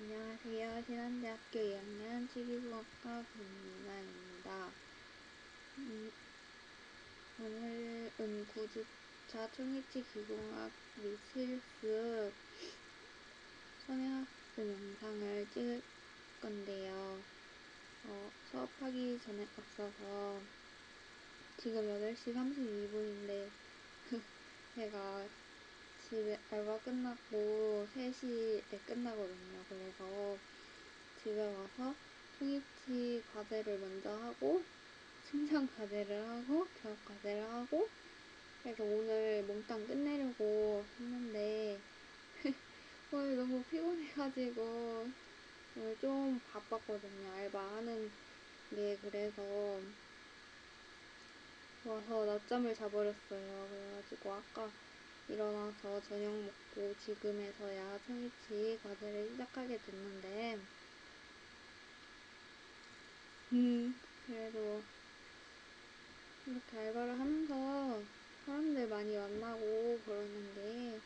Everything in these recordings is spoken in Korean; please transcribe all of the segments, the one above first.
안녕하세요. 신한대학교 2학년 치기공학과 김민아입니다. 오늘은 9주차 총이치 기공학 및 실습 선행학습 영상을 찍을 건데요. 수업하기 전에 앞서서 지금 8시 32분인데 제가 집에 알바 끝나고 3시에 끝나거든요. 그래서 집에 와서 총이치 과제를 먼저 하고 승전 과제를 하고 교합 과제를 하고 그래서 오늘 몽땅 끝내려고 했는데 오늘 너무 피곤해가지고 오늘 좀 바빴거든요. 알바하는 게. 그래서 와서 낮잠을 자버렸어요. 그래가지고 아까 일어나서 저녁 먹고 지금에서야 총이치 과제를 시작하게 됐는데 그래도 이렇게 알바를 하면서 사람들 많이 만나고 그러는 게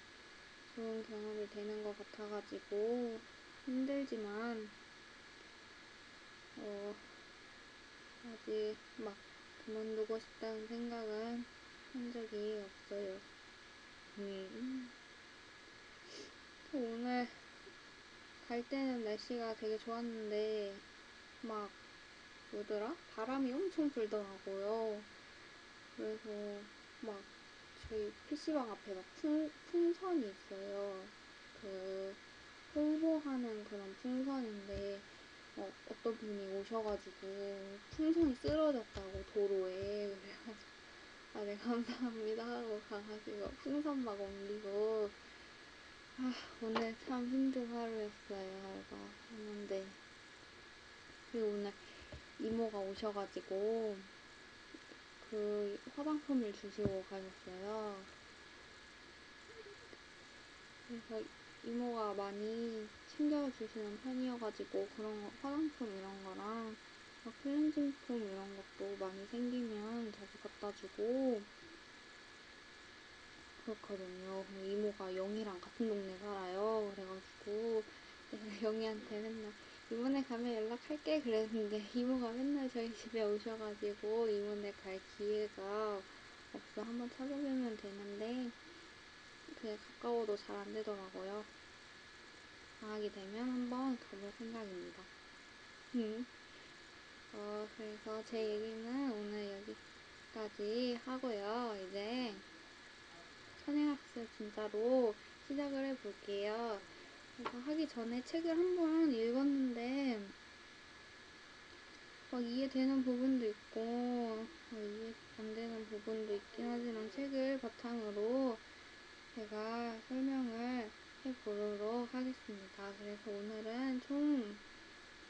좋은 경험이 되는 것 같아가지고 힘들지만 아직 막 그만두고 싶다는 생각은 한 적이 없어요. 오늘 갈 때는 날씨가 되게 좋았는데 막 뭐더라? 바람이 엄청 불더라고요. 그래서 막 저희 PC방 앞에 막 풍선이 있어요. 그 홍보하는 그런 풍선인데 어떤 분이 오셔가지고 풍선이 쓰러졌다고 도로에. 그래가지고 네 감사합니다 하고 가가지고 풍선 막 옮기고 오늘 참 힘든 하루였어요. 알바 하는데. 그리고 오늘 이모가 오셔가지고 그 화장품을 주시고 가셨어요. 그래서 이모가 많이 챙겨주시는 편이어가지고 그런 화장품 이런 거랑 클렌징폼 이런 것도 많이 생기면 자주 갖다 주고 그렇거든요. 이모가 영희랑 같은 동네 살아요. 그래가지고 내가 영희한테 맨날 이모네 가면 연락할게 그랬는데 이모가 맨날 저희 집에 오셔가지고 이모네 갈 기회가 없어. 한번 찾아뵈면 되는데 그게 가까워도 잘 안 되더라고요. 방학이 되면 한번 가볼 생각입니다. 그래서 제 얘기는 오늘 여기까지 하고요. 이제 선행학습 진짜로 시작을 해볼게요. 그래서 하기 전에 책을 한번 읽었는데 막 이해되는 부분도 있고 이해 안 되는 부분도 있긴 하지만 책을 바탕으로 제가 설명을 해보도록 하겠습니다. 그래서 오늘은 총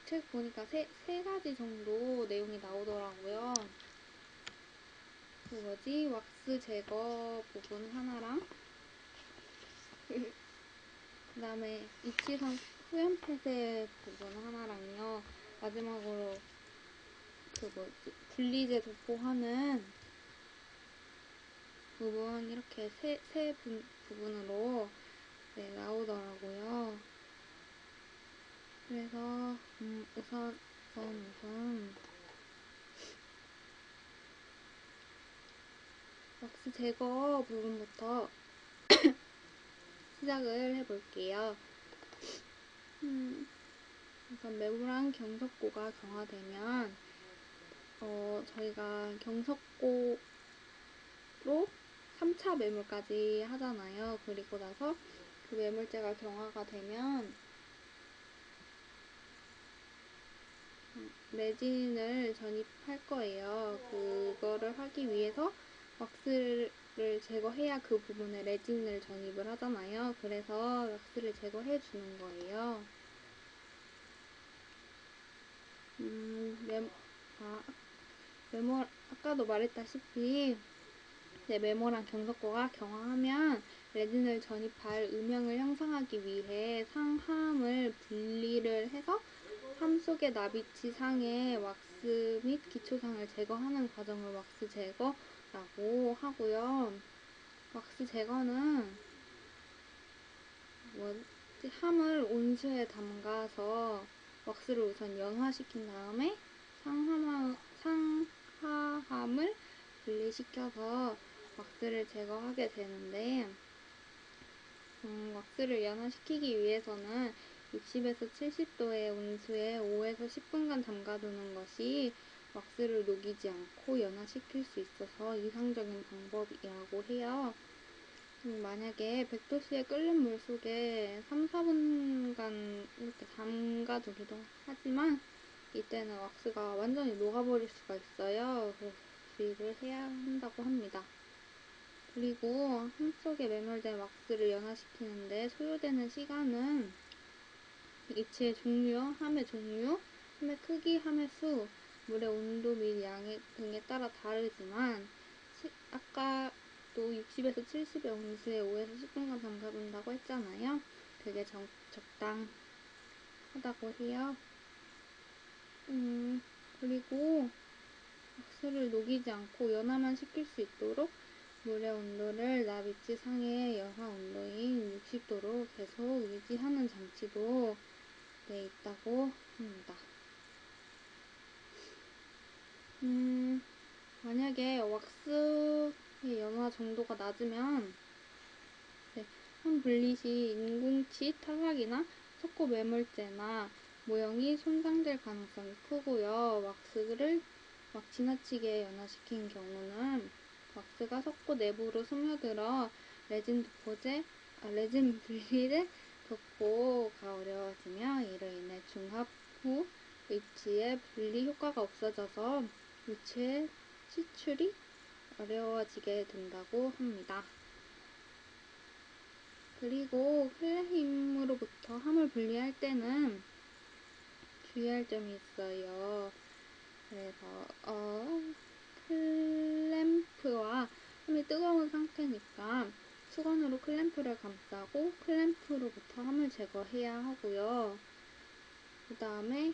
책 보니까 세 가지 정도 내용이 나오더라고요. 왁스 제거 부분 하나랑 그 다음에 이치성 후연 폐쇄 부분 하나랑요. 마지막으로 분리제 도포하는 부분 이렇게 세 부분으로 나오더라고요. 그래서 우선 왁스 제거 부분부터 시작을 해볼게요. 우선 매무랑 경석고가 경화되면 저희가 경석고로 3차 매물까지 하잖아요. 그리고 나서 그 매물제가 경화가 되면 레진을 전입할 거예요. 그거를 하기 위해서 왁스를 제거해야 그 부분에 레진을 전입을 하잖아요. 그래서 왁스를 제거해 주는 거예요. 아까도 말했다시피 메모랑 경석고가 경화하면 레진을 전입할 음영을 형성하기 위해 상함을 분리를 해서 함 속의 나비치 상의 왁스 및 기초상을 제거하는 과정을 왁스 제거라고 하고요. 왁스 제거는 이제 함을 온수에 담가서 왁스를 우선 연화시킨 다음에 상하함을 분리시켜서 왁스를 제거하게 되는데, 왁스를 연화시키기 위해서는 60에서 70도의 온수에 5에서 10분간 담가두는 것이 왁스를 녹이지 않고 연화시킬 수 있어서 이상적인 방법이라고 해요. 만약에 100도씨의 끓는 물 속에 3, 4분간 이렇게 담가두기도 하지만 이때는 왁스가 완전히 녹아버릴 수가 있어요. 그래서 주의를 해야 한다고 합니다. 그리고 함 속에 매몰된 왁스를 연화시키는데 소요되는 시간은 액체의 종류, 함의 종류, 함의 크기, 함의 수, 물의 온도 및 양 등에 따라 다르지만 아까 또 60에서 70의 온수에 5에서 10분간 담가둔다고 했잖아요. 그게 적당하다고 해요. 그리고 왁스를 녹이지 않고 연화만 시킬 수 있도록 물의 온도를 나비치 상의 연화 온도인 60도로 계속 유지하는 장치도 있다고 합니다. 만약에 왁스의 연화 정도가 낮으면 함 분리 시 인공치 탈락이나 석고 매몰제나 모형이 손상될 가능성이 크고요. 왁스를 지나치게 연화시킨 경우는 왁스가 석고 내부로 스며들어 레진 분리를 돕고가 어려워지며 이로 인해 중합 후 위치의 분리 효과가 없어져서 위치의 치출이 어려워지게 된다고 합니다. 그리고 클레 힘으로부터 함을 분리할 때는 주의할 점이 있어요. 그래서 클램프와 함이 뜨거운 상태니까 수건으로 클램프를 감싸고 클램프로부터 함을 제거해야 하고요. 그 다음에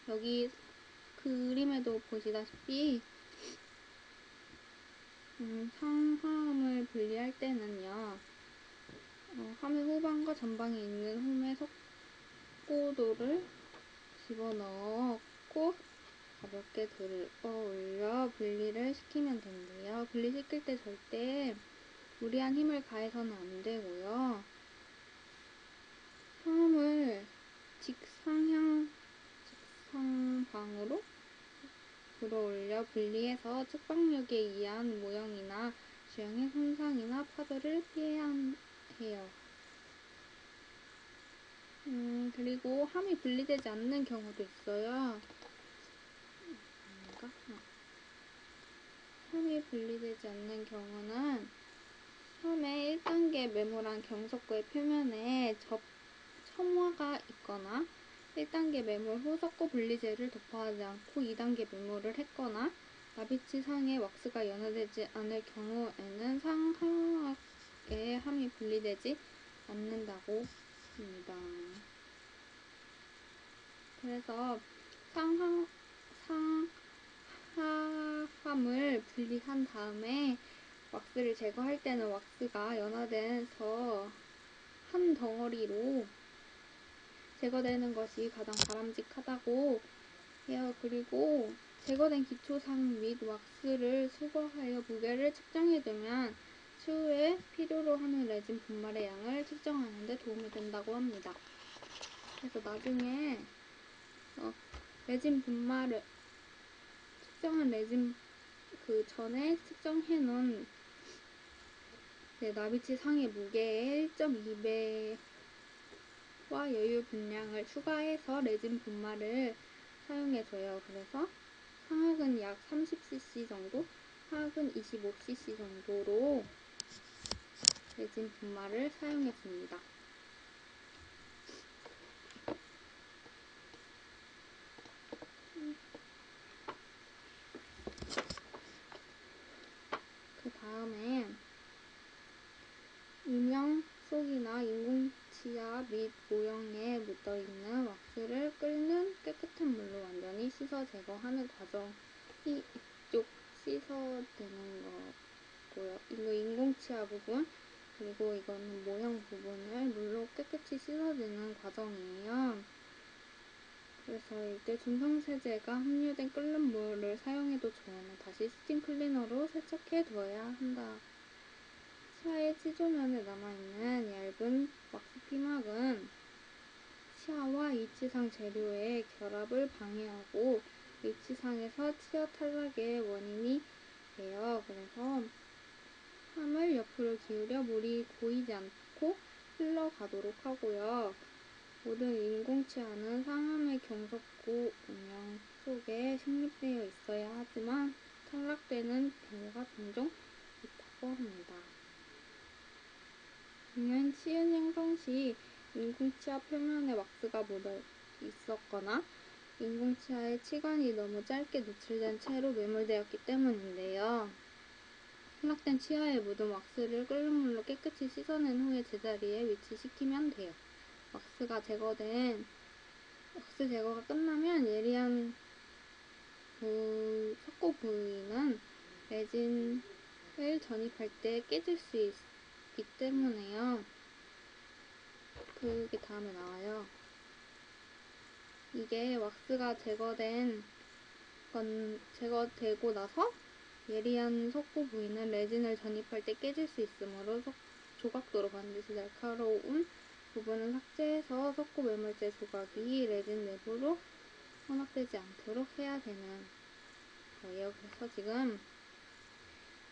여기 그림에도 보시다시피 상하함을 분리할 때는요, 함의 후방과 전방에 있는 홈의 석고도를 집어넣고 가볍게 들어 올려 분리를 시키면 된대요. 분리시킬 때 절대 무리한 힘을 가해서는 안 되고요. 상함을 직상방으로 들어 올려 분리해서 측방력에 의한 모형이나 주형의 손상이나 파도를 피해야 해요. 그리고 함이 분리되지 않는 경우도 있어요. 함이 분리되지 않는 경우는 처음에 1단계 매몰한 경석고의 표면에 첨화가 있거나 1단계 매몰 후 석고 분리제를 도포하지 않고 2단계 매몰을 했거나 나비치 상에 왁스가 연화되지 않을 경우에는 상하의 함이 분리되지 않는다고 합니다. 그래서 상하함을 분리한 다음에 왁스를 제거할 때는 왁스가 연화돼서 한 덩어리로 제거되는 것이 가장 바람직하다고 해요. 그리고 제거된 기초상 및 왁스를 수거하여 무게를 측정해두면 추후에 필요로 하는 레진 분말의 양을 측정하는 데 도움이 된다고 합니다. 그래서 나중에 레진 분말을 측정한 레진 그 전에 측정해 놓은 나비치 상의 무게의 1.2배와 여유 분량을 추가해서 레진 분말을 사용해줘요. 그래서 상악은 약 30cc 정도, 하악은 25cc 정도로 레진 분말을 사용했습니다. 그 다음에 인형 속이나 인공치아 및 모형에 묻어있는 왁스를 끓는 깨끗한 물로 완전히 씻어 제거하는 과정이 이쪽 씻어내는 거고요. 이거 인공치아 부분, 그리고 이거는 모형 부분을 물로 깨끗이 씻어주는 과정이에요. 그래서 이때 중성세제가 함유된 끓는 물을 사용해도 좋으면 다시 스팀 클리너로 세척해 두어야 한다. 치아의 치조면에 남아있는 얇은 왁스 피막은 치아와 이치상 재료의 결합을 방해하고 이치상에서 치아 탈락의 원인이 돼요. 그래서 함을 옆으로 기울여 물이 고이지 않고 흘러가도록 하고요. 모든 인공치아는 상함의 경석구 운영 속에 식립되어 있어야 하지만 탈락되는 경우가 종종 있다고 합니다. 이는 치은 형성 시 인공치아 표면에 왁스가 묻어 있었거나 인공치아의 치관이 너무 짧게 노출된 채로 매몰되었기 때문인데요. 탈락된 치아에 묻은 왁스를 끓는 물로 깨끗이 씻어낸 후에 제자리에 위치시키면 돼요. 왁스 제거가 끝나면 예리한 석고 부위는 레진을 전입할 때 깨질 수 있기 때문에요. 그게 다음에 나와요. 이게 왁스가 제거되고 나서 예리한 석고 부위는 레진을 전입할 때 깨질 수 있으므로 조각도로 반드시 날카로운 부분은 삭제해서 석고 매몰제 조각이 레진 내부로 혼합되지 않도록 해야 되는 거예요. 그래서 지금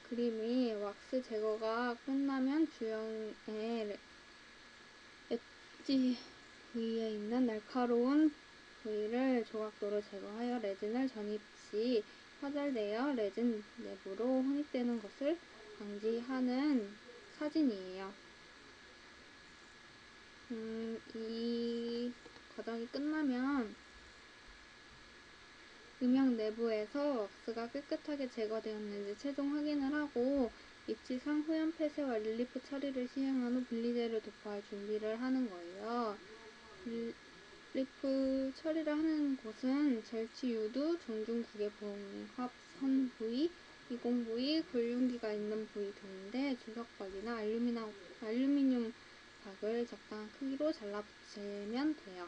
그림이 왁스 제거가 끝나면 주형의 엣지 부위에 있는 날카로운 부위를 조각도로 제거하여 레진을 전입 시 화절되어 레진 내부로 혼입되는 것을 방지하는 사진이에요. 이 과정이 끝나면 음영 내부에서 왁스가 깨끗하게 제거되었는지 최종 확인을 하고 입지상 후연 폐쇄와 릴리프 처리를 시행한 후 분리제를 도포할 준비를 하는 거예요. 릴리프 처리를 하는 곳은 절치 유두, 정중국의 봉합 선 부위, 이공 부위, 골륜기가 있는 부위 등인데 주석박이나 알루미늄 박을 적당한 크기로 잘라 붙이면 돼요.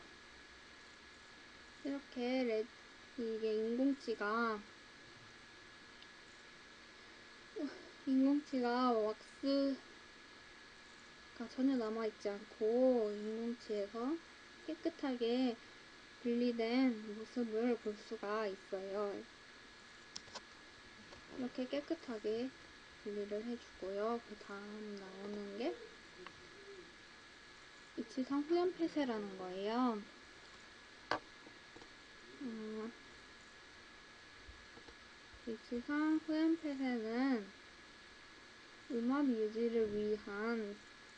이렇게 이게 인공치가 왁스가 전혀 남아있지 않고 인공치에서 깨끗하게 분리된 모습을 볼 수가 있어요. 이렇게 깨끗하게 분리를 해주고요. 그 다음 나오는 게 이치상 후연 폐쇄라는 거예요. 이치상 후연 폐쇄는 음압 유지를 위한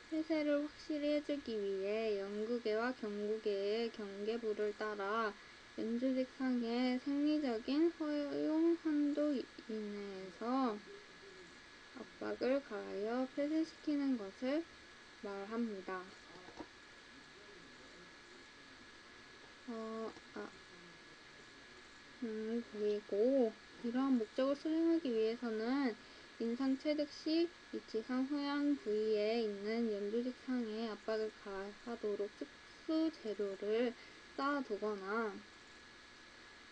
폐쇄를 확실히 해주기 위해 연구개와 경구개의 경계부를 따라 연조직상의 생리적인 허용 한도 이내에서 압박을 가하여 폐쇄시키는 것을 말합니다. 그리고 이러한 목적을 수행하기 위해서는 인상 체득 시 이치상 후연 부위에 있는 연조직상에 압박을 가하도록 특수 재료를 쌓아두거나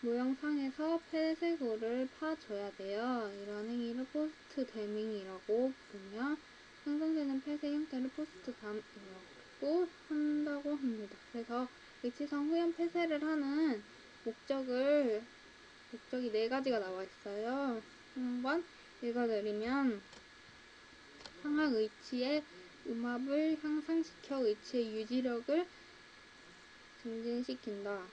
모형상에서 폐쇄구를 파줘야 돼요. 이런 행위를 포스트 데밍이라고 부르며 생성되는 폐쇄 형태를 포스트 담이라고 한다고 합니다. 그래서 이치상 후연 폐쇄를 하는 목적이 네 가지가 나와 있어요. 한번 읽어드리면 상악 의치의 음압을 향상시켜 의치의 유지력을 증진시킨다.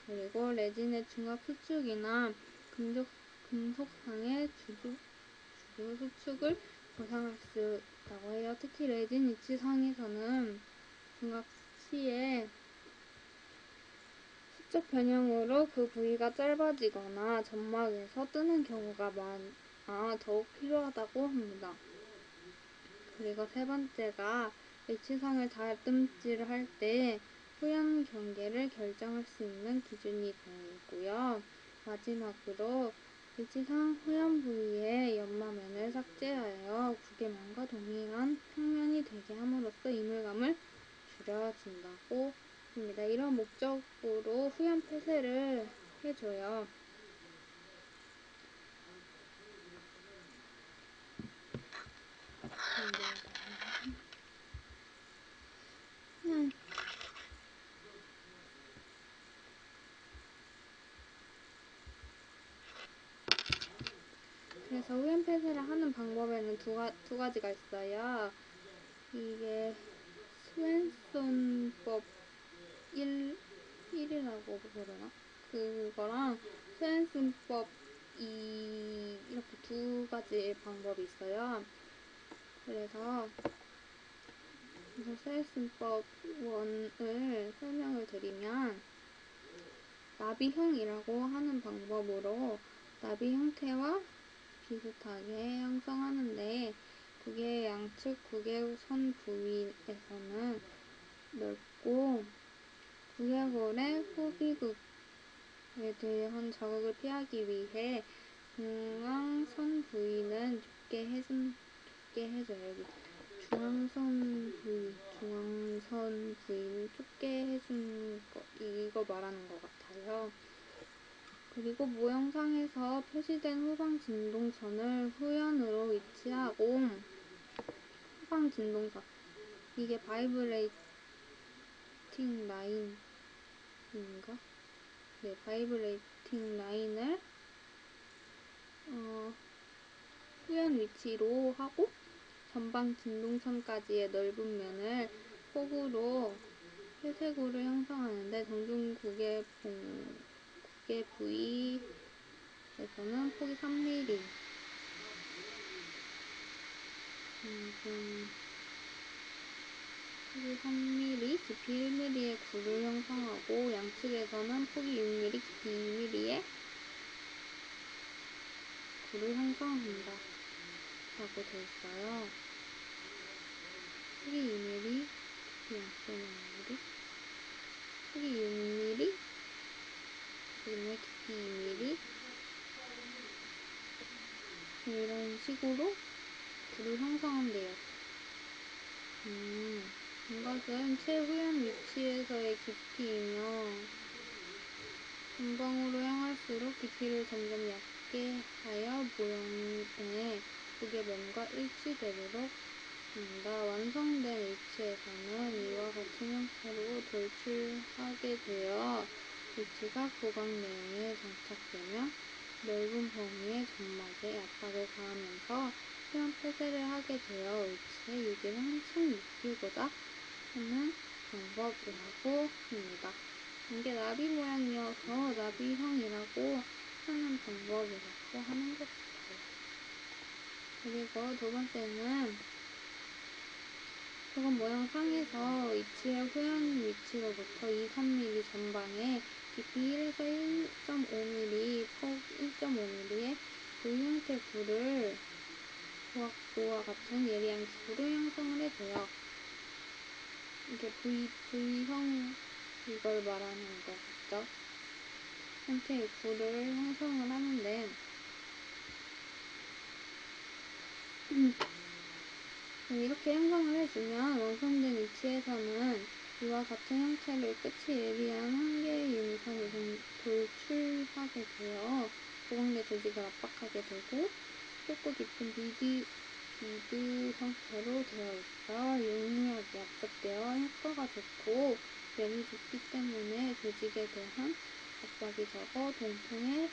그리고 레진의 중압 수축이나 금속상의 주조 수축을 보상할 수 있다고 해요. 특히 레진 이치상에서는 중압 시에 수적 변형으로 그 부위가 짧아지거나 점막에서 뜨는 경우가 많아 더욱 필요하다고 합니다. 그리고 세 번째가 이치상을 다듬질할 때 후연 경계를 결정할 수 있는 기준이 되고요. 마지막으로 일치상 후연 부위의 연마면을 삭제하여 구개면과 동일한 평면이 되게 함으로써 이물감을 줄여준다고 합니다. 이런 목적으로 후연 폐쇄를 해줘요. 그래서 후연 폐쇄를 하는 방법에는 두 가지가 있어요. 이게 스웬손법 1이라고 부르나? 그거랑 스웬슨법 2 이렇게 두 가지 방법이 있어요. 그래서 스웬슨법 1을 설명을 드리면 나비형이라고 하는 방법으로 나비 형태와 비슷하게 형성하는데 그게 양측 구개선 부위에서는 넓고 구개골의 후비극에 대한 자극을 피하기 위해 중앙선 부위는 좁게 해줘요. 여기 중앙선 부위는 좁게 해준 거, 이거 말하는 것 같아요. 그리고 모형상에서 표시된 후방 진동선을 후연으로 위치하고 후방 진동선 이게 바이브레이팅 라인인가? 네, 바이브레이팅 라인을 후연 위치로 하고 전방 진동선까지의 넓은 면을 폭으로 회색으로 형성하는데 정중 구개 부위에서는 폭이 3mm 폭이 3mm, 깊이 1mm의 굴을 형성하고 양측에서는 폭이 6mm, 깊이 2mm의 굴을 형성한다 라고 되어 있어요. 폭이 2mm, 양쪽은 1mm, 폭이 6mm, 그다음에 깊이 2mm 이런 식으로 굴을 형성한대요. 이것은 최후연 위치에서의 깊이이며 전방으로 향할수록 깊이를 점점 얕게 하여 모형의 구개면과 일치되도록 합니다. 완성된 위치에서는 이와 같은 형태로 돌출하게 되어 위치가 구강 내용에 장착되며 넓은 범위의 점막에 압박을 가하면서 후연 폐쇄를 하게 되어 위치의 유지를 한층 높이고자 하는 방법이라고 합니다. 이게 나비 모양이어서 나비형이라고 하는 방법이라고 하는 것 같아요. 그리고 두 번째는 저건 모양상에서 위치의 후연 위치로부터 2, 3mm 전방에 깊이 1에서 1.5mm, 폭 1.5mm의 V 형태 굴을 고압도와 같은 예리한 기구로 형성을 해줘요. 이게 V형 이걸 말하는 거겠죠? 형태의 굴을 형성을 하는데 이렇게 형성을 해주면 완성된 위치에서는 이와 같은 형태를 끝이 예리한 한 개의 유니선을 돌출하게 되어 보강대 조직을 압박하게 되고 좁고 깊은 비드 형태로 되어 있어 용이하게 압착되어 효과가 좋고 면이 좁기 때문에 조직에 대한 압박이 적어 동풍의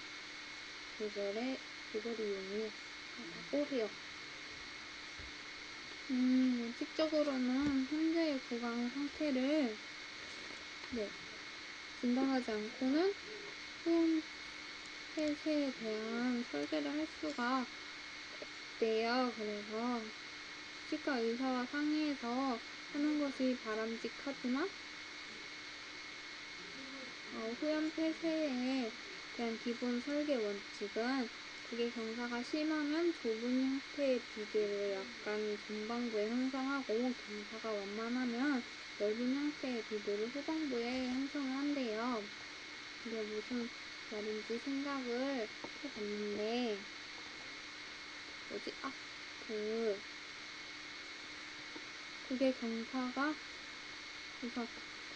조절이 용이하다고 해요. 원칙적으로는 현재의 구강 상태를 진단하지 않고는 후연 폐쇄에 대한 설계를 할 수가 없대요. 그래서 치과 의사와 상의해서 하는 것이 바람직하지만 후연 폐쇄에 대한 기본 설계 원칙은 그게 경사가 심하면 좁은 형태의 비드를 약간 전방부에 형성하고 경사가 완만하면 넓은 형태의 비드를 후방부에 형성을 한대요. 이게 무슨 말인지 생각을 해봤는데, 뭐지? 그게 경사가, 우선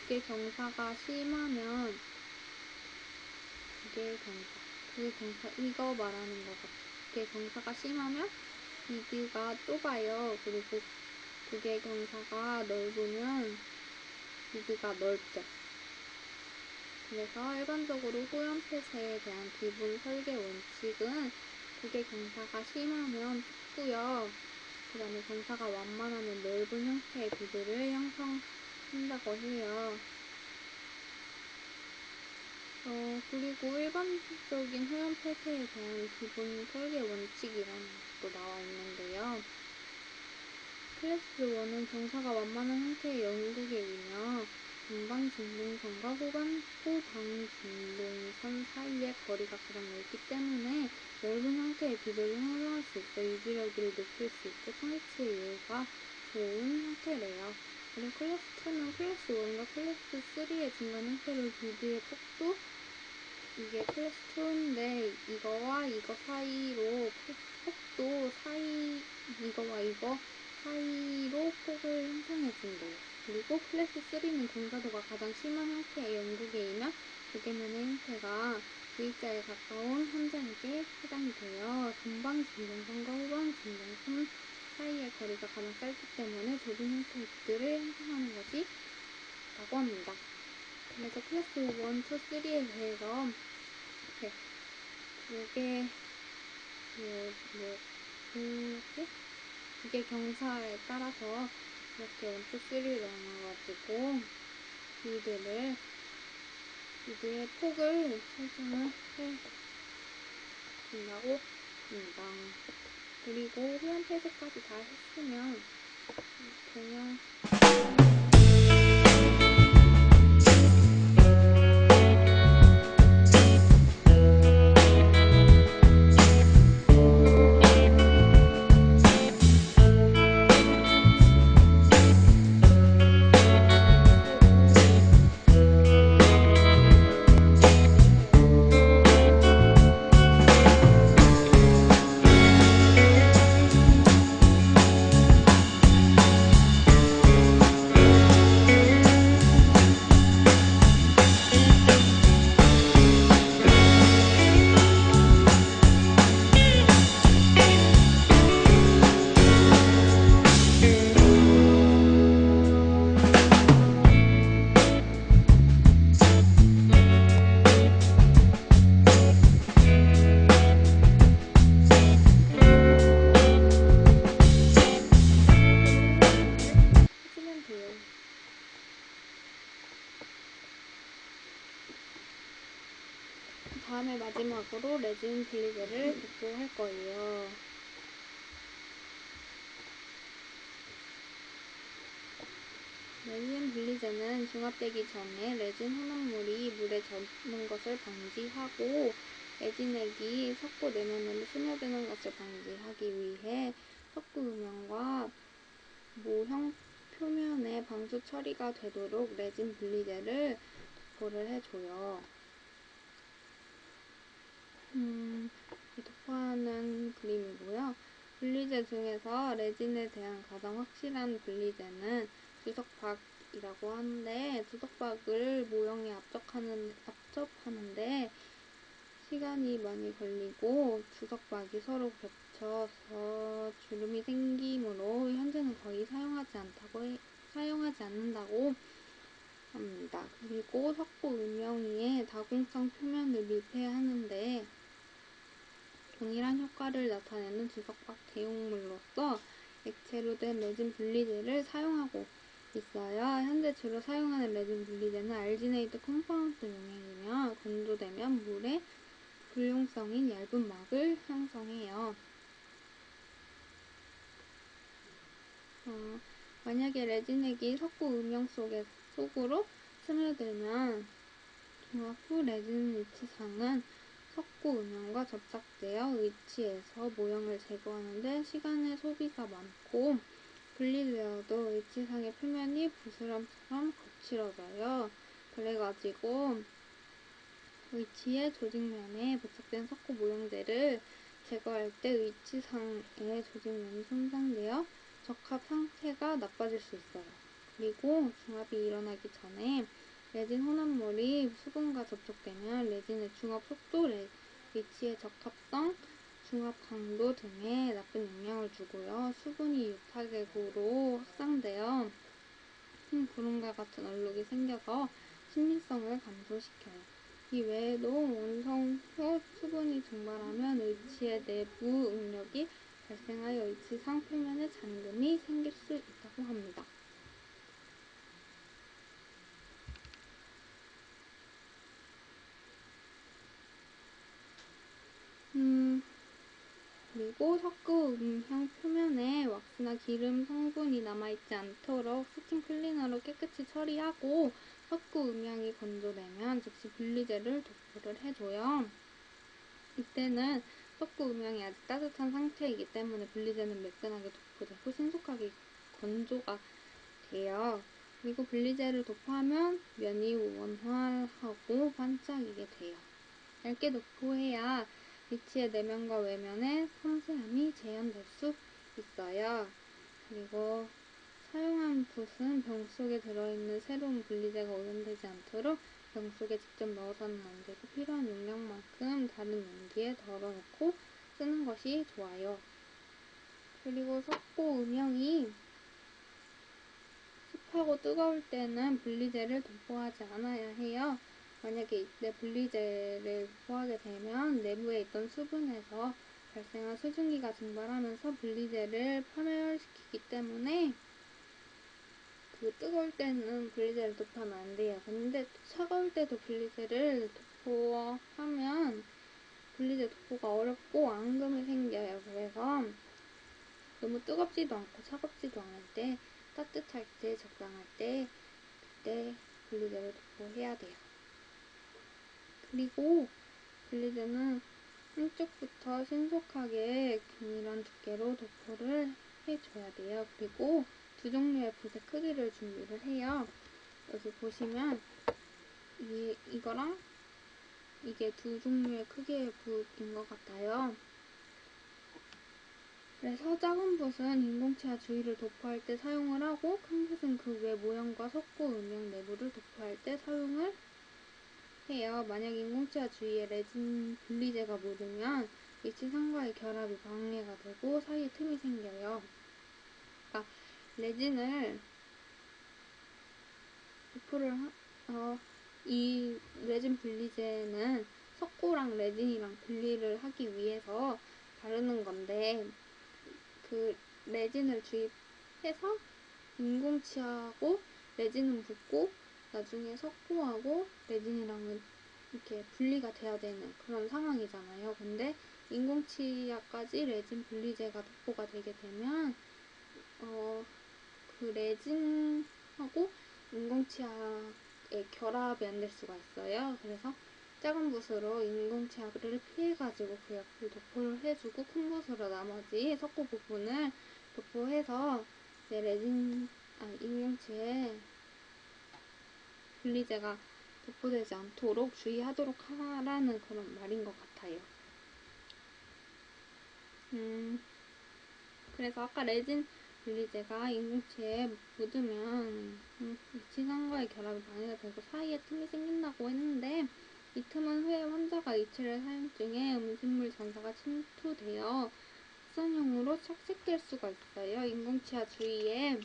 그게 경사가 심하면, 이거 말하는 것 같아. 그게 경사가 심하면 미드가 좁아요. 그리고 그게 경사가 넓으면 미드가 넓죠. 그래서 일반적으로 후연 폐쇄에 대한 기본 설계 원칙은 그게 경사가 심하면 좁고요. 그 다음에 경사가 완만하면 넓은 형태의 비드를 형성한다고 해요. 그리고 일반적인 후연 폐쇄에 대한 기본 설계 원칙이라는 것도 나와 있는데요. 클래스 1은 경사가 완만한 형태의 영국이며 전방진동선과 후방진동선 사이의 거리가 가장 넓기 때문에 넓은 형태의 비드를 형성할 수 있어 유지력을 높일 수 있고 통일치의 이해가 좋은 형태래요. 그리고 클래스 2는 클래스 1과 클래스 3의 중간 형태를 비드의 폭도 이게 클래스 2인데 이거와 이거 사이로 폭도 이거와 이거 사이로 폭을 형성해준대요. 그리고 클래스 3는 경사도가 가장 심한 형태의 영국계이며 조개면의 형태가 V자에 가까운 현장에게 해당이 되어 전방 진동선과 후방 진동선 사이의 거리가 가장 짧기 때문에 좁은 형태의 비드를 형성하는 것이 라고 합니다. 그래서 클래스 1, 2, 3에 대해서 이게 경사에 따라서 이렇게 1, 2, 3를 나눠가지고 비드의 폭을 설정을 해준다고 합니다. 그리고 후연 폐쇄까지 다 했으면 그냥 다음에 마지막으로 레진 블리제를 복구할 거예요. 레진 블리제는 중압되기 전에 레진 혼합물이 물에 젖는 것을 방지하고 레진액이 석고 내면으로 스며드는 것을 방지하기 위해 석고 음영과 모형 표면의 방수 처리가 되도록 레진 블리제를 도포를 해줘요. 도포하는 그림이고요. 블리제 중에서 레진에 대한 가장 확실한 블리제는 주석박이라고 하는데 주석박을 모형에 압접하는데 시간이 많이 걸리고 주석박이 서로 겹쳐서 주름이 생기므로 현재는 거의 사용하지 않는다고 합니다. 그리고 석고 음영이의 다공성 표면을 밀폐하는데 동일한 효과를 나타내는 주석박 대용물로서 액체로 된 레진 분리제를 사용하고 있어요. 현재 주로 사용하는 레진 분리제는 알지네이트 컴파운드 용액이며 건조되면 물에 불용성인 얇은 막을 형성해요. 만약에 레진액이 석고 음영 속으로 스며들면 중압 후 레진 위치상은 석고 음영과 접착되어 위치에서 모형을 제거하는 데 시간의 소비가 많고 분리되어도 위치상의 표면이 부스럼처럼 거칠어져요. 그래가지고 의치의 조직면에 부착된 석고 모형재를 제거할 때 의치상의 조직면이 손상되어 적합 상태가 나빠질 수 있어요. 그리고 중합이 일어나기 전에 레진 혼합물이 수분과 접촉되면 레진의 중합 속도, 의치의 적합성, 중합 강도 등에 나쁜 영향을 주고요. 수분이 유타액으로 확산되어 흰 구름과 같은 얼룩이 생겨서 신민성을 감소시켜요. 이 외에도 원성 후 수분이 증발하면 의치의 내부 응력이 발생하여 의치상 표면에 잔금이 생길 수 있다고 합니다. 그리고 석고 음향 표면에 왁스나 기름 성분이 남아있지 않도록 스킨 클리너로 깨끗이 처리하고 석고 음향이 건조되면 즉시 분리제를 도포를 해줘요. 이때는 석고 음향이 아직 따뜻한 상태이기 때문에 분리제는 매끈하게 도포되고 신속하게 건조가 돼요. 그리고 분리제를 도포하면 면이 원활하고 반짝이게 돼요. 얇게 도포해야 위치의 내면과 외면에 섬세함이 재현될 수 있어요. 그리고 사용한 붓은 병 속에 들어있는 새로운 분리제가 오염되지 않도록 병 속에 직접 넣어서는 안 되고 필요한 용량만큼 다른 용기에 덜어놓고 쓰는 것이 좋아요. 그리고 석고 음영이 습하고 뜨거울 때는 분리제를 도포하지 않아야 해요. 만약에 이때 분리제를 도포하게 되면 내부에 있던 수분에서 발생한 수증기가 증발하면서 분리제를 파멸시키기 때문에 뜨거울 때는 분리제를 도포하면 안 돼요. 근데 차가울 때도 분리제를 도포하면 분리제 도포가 어렵고 앙금이 생겨요. 그래서 너무 뜨겁지도 않고 차갑지도 않을 때, 따뜻할 때, 적당할 때 그때 분리제를 도포해야 돼요. 그리고 분리제는 한쪽부터 신속하게 균일한 두께로 도포를 해줘야 돼요. 그리고 두 종류의 붓의 크기를 준비를 해요. 여기 보시면 이거랑 이게 두 종류의 크기의 붓인 것 같아요. 그래서 작은 붓은 인공치아 주위를 도포할 때 사용을 하고 큰 붓은 그 외 모형과 석고 음영 내부를 도포할 때 사용을 해요. 만약 인공치아 주위에 레진 분리제가 묻으면 위치상과의 결합이 방해가 되고 사이에 틈이 생겨요. 그러니까 레진을 도포를 이 레진 분리제는 석고랑 레진이랑 분리를 하기 위해서 바르는 건데 그 레진을 주입해서 인공치아하고 레진은 붙고 나중에 석고하고 레진이랑은 이렇게 분리가 돼야 되는 그런 상황이잖아요. 근데 인공치아까지 레진 분리제가 도포가 되게 되면 그 레진하고 인공치아의 결합이 안 될 수가 있어요. 그래서 작은 붓으로 인공치아를 피해가지고 그 옆을 도포를 해주고 큰 붓으로 나머지 석고 부분을 도포해서 인공치아에 분리제가 도포되지 않도록 주의하도록 하라는 그런 말인 것 같아요. 그래서 아까 레진 분리제가 인공치아에 묻으면 위치상과의 결합이 방해가 되고 사이에 틈이 생긴다고 했는데 이 틈은 후에 환자가 의치를 사용 중에 음식물 잔사가 침투되어 확산형으로 착색될 수가 있어요. 인공치아 주위에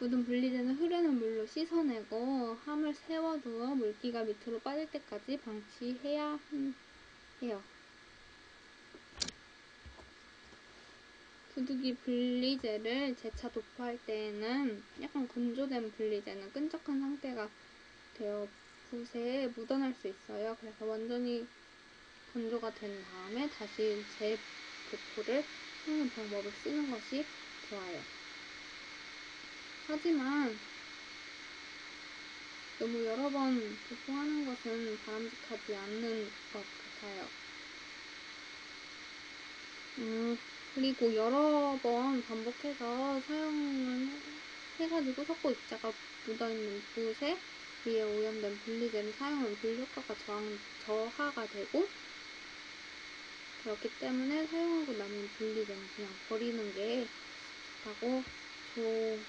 묻은 분리제는 흐르는 물로 씻어내고 함을 세워두어 물기가 밑으로 빠질 때까지 방치해야 해요. 두둑이 분리제를 재차 도포할 때에는 약간 건조된 분리제는 끈적한 상태가 되어 붓에 묻어날 수 있어요. 그래서 완전히 건조가 된 다음에 다시 재도포를 하는 방법을 쓰는 것이 좋아요. 하지만 너무 여러 번 도포하는 것은 바람직하지 않는 것 같아요. 그리고 여러 번 반복해서 사용을 해가지고 석고 입자가 묻어있는 붓에 위에 오염된 분리재를 사용하면 불효과가 저하가 되고, 그렇기 때문에 사용하고 남은 분리재는 그냥 버리는 게 좋다고 좋아요.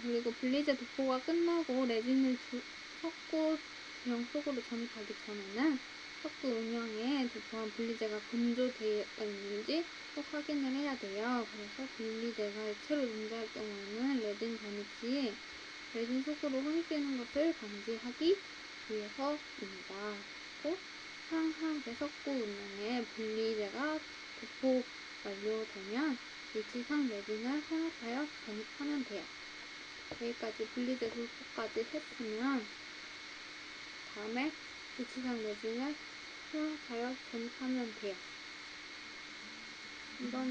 그리고 분리재 도포가 끝나고 레진을 석고 병 속으로 전입하기 전에는 석고 음영에 도포한 분리재가 건조되어 있는지 꼭 확인을 해야 돼요. 그래서 분리재가 액체로 존재할 경우에는 레진 전입 시 레진 속으로 혼입되는 것을 방지하기 위해서입니다. 또 상하게 석고 음영에 분리재가 도포 완료되면 일치상 레진을 혼합하여 전입하면 돼요. 여기까지 분리재 도포까지 했으면 다음에 일치상 레진을 혼합하여 전입하면 돼요. 이거는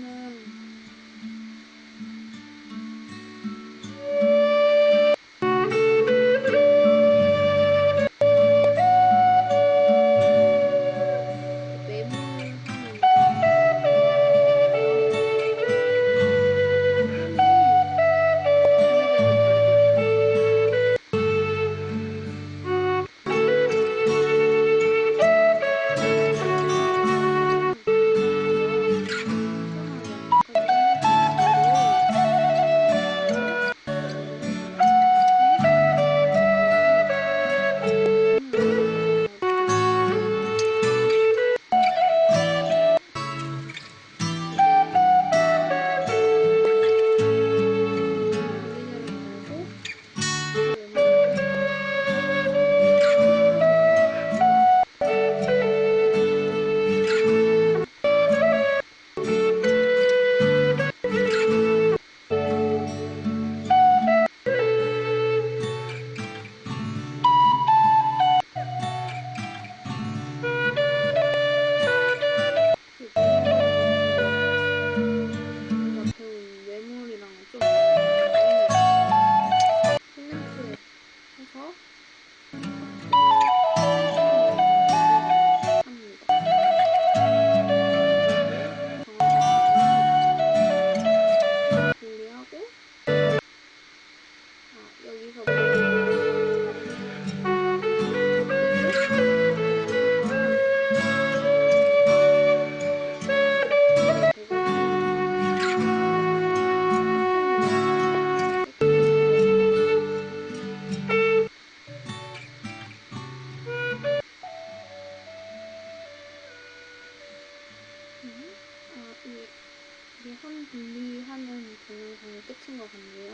한 분리하는 동영상이 끝인 것 같네요.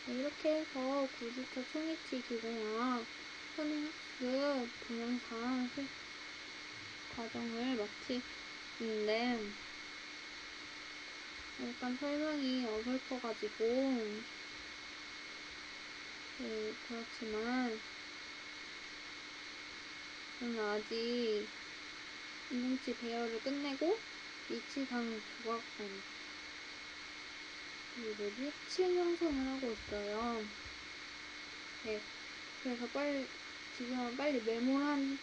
네, 이렇게 해서 9주차 초미치 기공학 선행학습 동영상 과정을 마치는데 약간 설명이 어설퍼가지고 그렇지만 저는 아직 인공치 배열을 끝내고 이치상 조각 칠 형성을 하고 있어요. 네, 그래서 지금은 빨리 메모한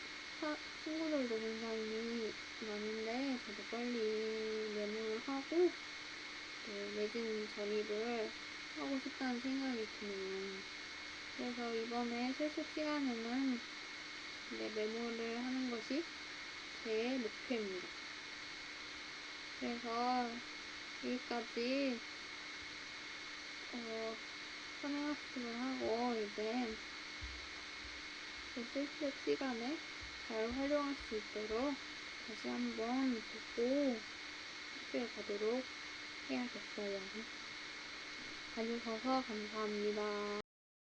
친구들도 굉장히 많은데 저도 빨리 메모를 하고 레진 전입을 하고 싶다는 생각이 드네요. 그래서 이번에 실습 시간에는 메모를 하는 것이 제 목표입니다. 그래서 여기까지 선행학습을 하고 이제 실습 시간에 잘 활용할 수 있도록 다시 한번 보고 학교에 가도록 해야겠어요. 봐주셔서 감사합니다.